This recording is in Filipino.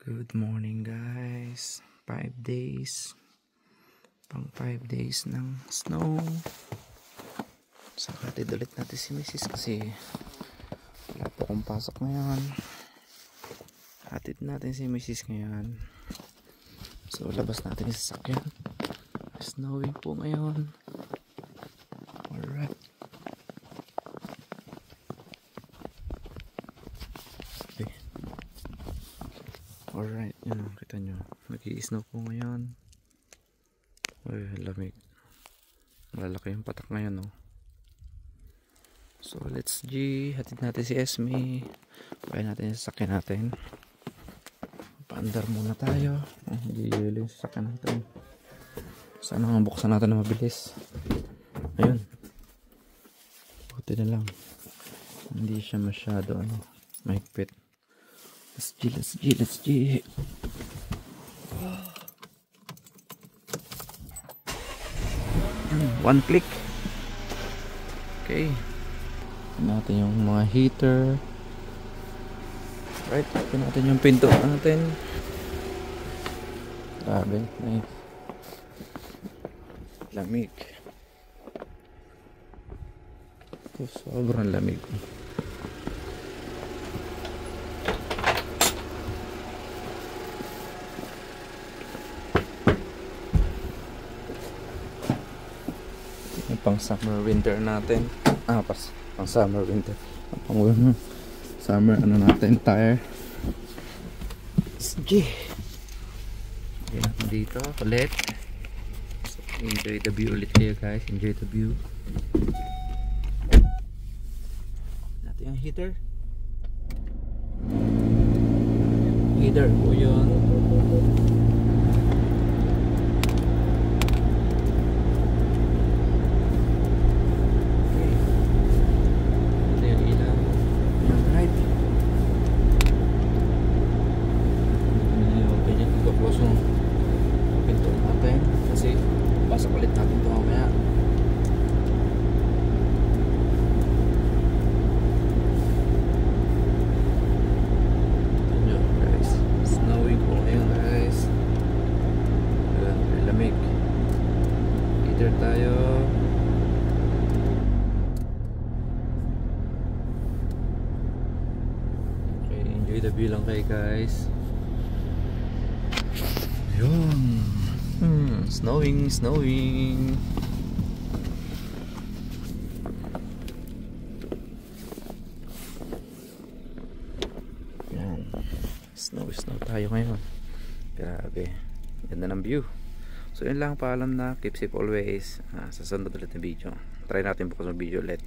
Good morning guys. 5 days. Pang 5 days ng snow. So hatid ulit natin si Mrs. kasi wala po akong pasok ngayon. Hatid natin si Mrs. ngayon. So labas natin yung sasakyan. Snowing po ngayon. Alright. Okay. Alright, yun, kita nyo, nag-i-snow po ngayon. Uy, lamig. Malalaki yung patak ngayon, no? So, let's G. Hatid natin si Esme. Bayan natin yung sasakyan natin. Paandar muna tayo. Hindi yung sasakyan natin. Sana nga buksan natin na mabilis. Ayun. Buti na lang. Hindi siya masyado, mahigpit. Let's G. One click. Okay. Natin yung mga heater. Right, open natin yung pinto natin. Grabe, nice. Lamig. Sobrang lamig. Pang summer winter natin. Pang summer winter. Pang summer natin tire. Sige. Yan dito ulit. So, enjoy the view ulit kayo guys. Enjoy the view. Natin yung heater. Heater po yun. Pasok ulit natin ito mamaya. Ito guys, snowing po ngayon guys. Lamig. Heater tayo. Okay, enjoy the view lang kayo guys. Ayun. Snowing. Yan. Snow tayo ngayon. Grabe. Ganda ng view. So yun lang, paalam na. Keep safe always. Sa sunod ulit na video. Try natin bukas ng video ulit.